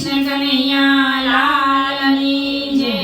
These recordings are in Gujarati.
કૃષ્ણ કનૈયા લાલની જય।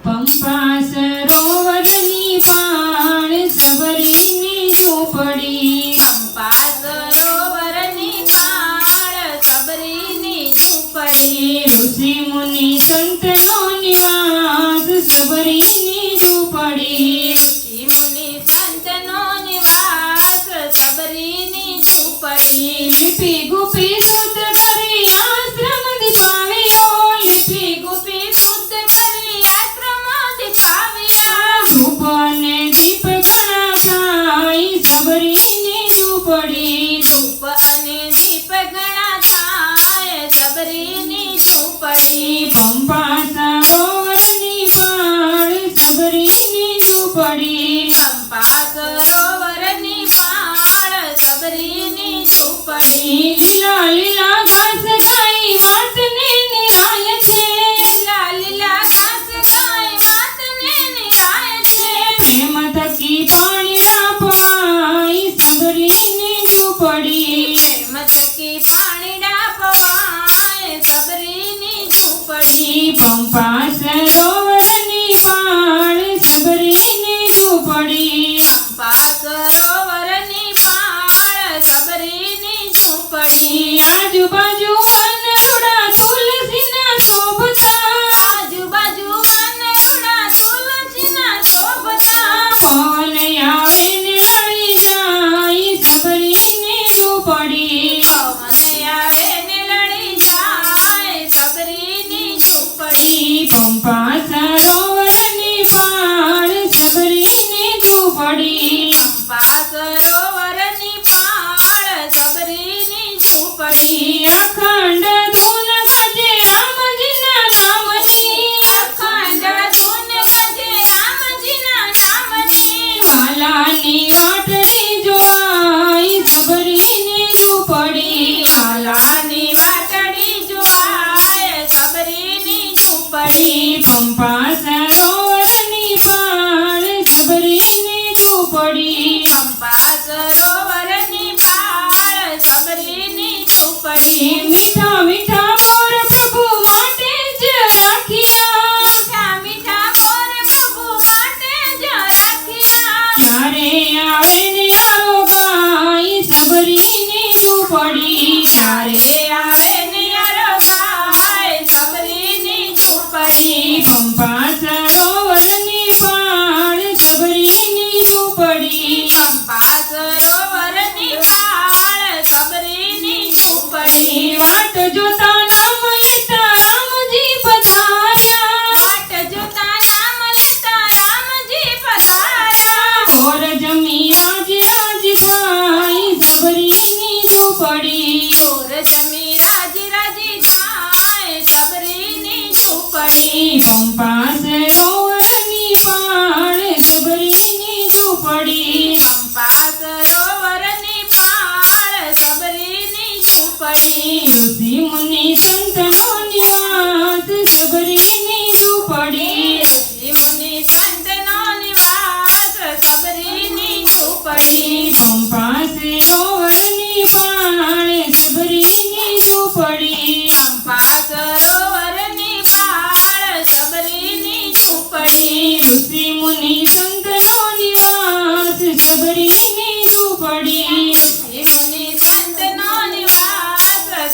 પંપા સરોવરની પાળ સબરીની ઝૂંપડી, પંપા સરોવરની પાળ સબરીની ઝૂંપડી, ઋષિ મુનિ સંતનો નિવાસ સબરીની ઝૂંપડી, ઋષિ મુનિ સંતનો નિવાસ સબરીની ઝૂંપડી, લીપી ગુપી શુદ્ધ કરી આશ્રમ દીપાવ્યો, લીપી ગોપી શુદ્ધ કરી આશ્રમ દીપાવ્યા, ધૂપ અને દીપ ઘણા થાય સબરીની ઝૂંપડી, ધૂપ અને દીપ ઘણા થાય સબરીની ઝૂંપડી, પંપા સરોવરની પાળ સબરીની ઝૂંપડી, પંપા સરોવરની પાળ સબરીની ઝૂંપડી, લીલા લીલા ઘાસ ગાઈ વાતને નિરાય છે, લીલા લીલા ઘાસ ગાય વાતને નિરાય છે, પ્રેમ થકી પાણી ના પવાય સબરીની ઝૂંપડી, પ્રેમ થકી પાણીડા પવાય સબરીની ઝૂંપડી, પંપા સરોવરની પાળ સબરીની ઝૂંપડી, પંપા સરોવરની પાળ સબરીની ઝૂંપડી, આજુબાજુ વનરુડા તુલસીના શોભતા, આજુબાજુ વનરુડા તુલસીના શોભતા, પવન આવે ને લડી જાય સબરીની ઝૂંપડી, પવન આવે ને લડી જાય સબરીની ઝૂંપડી, પંપા સરોવરની પાળ સબરીની ઝૂંપડી, પંપા સરોવરની પાળ સબરીની ઝૂંપડી, અખંડ ધૂન ગજે રામજીના નામની, અખંડ ધૂન ગજે રામજીના નામની, વાલાની વાટડી જોવાય સબરીની ઝૂંપડી, વાલાની વાટડી જોવાય સબરીની ઝૂંપડી, પંપા સરોવરની પાળ સબરીની ઝૂંપડી, પંપા સરોવરની પાળ સબરીની ઝૂંપડી, મીઠા મીઠા બોર પ્રભુ માટે જ રાખ્યા, મીઠા મીઠા બોર પ્રભુ માટે જ રાખ્યા, ક્યારે આવે ને આવો ગાય સબરીની ઝૂંપડી, ક્યારે આવે ને અરગાય સબરીની ઝૂંપડી, પંપા સરોવરની પાળ સબરીની ઝૂંપડી, પંપા સરોવરની પાળ સબરીની ઝૂંપડી, વાટ જોતા નામ લેતા રામજી પધાર્યા, વાટ જોતા નામ લેતા રામજી પધાર્યા, ઓર જમી રાજ રાજ થાય સબરીની ઝૂંપડી, ચોર જમી રાજી રાજી થાય સબરીની ઝૂંપડી, પંપા સરોવરની પાળ સબરીની ઝૂંપડી, પંપા સરોવરની પાળ સબરીની ઝૂંપડી, ઋષિ મુનિ સંતનો નિવાસ સબરીની ઝૂંપડી, ઋષિ મુનિ સંતનો નિવાસ સબરીની ઝૂંપડી, પંપા સરોવરની પાળ સબરીની ઝૂંપડી, પંપા સરોવરની પાળ સબરીની ઝૂંપડી, ઋષિ મુનિ સંતનો નિવાસ સબરીની ઝૂંપડી, ઋષિ મુનિ સંતનો નિવાસ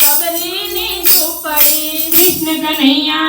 સબરીની ઝૂંપડી, કૃષ્ણ કનૈયા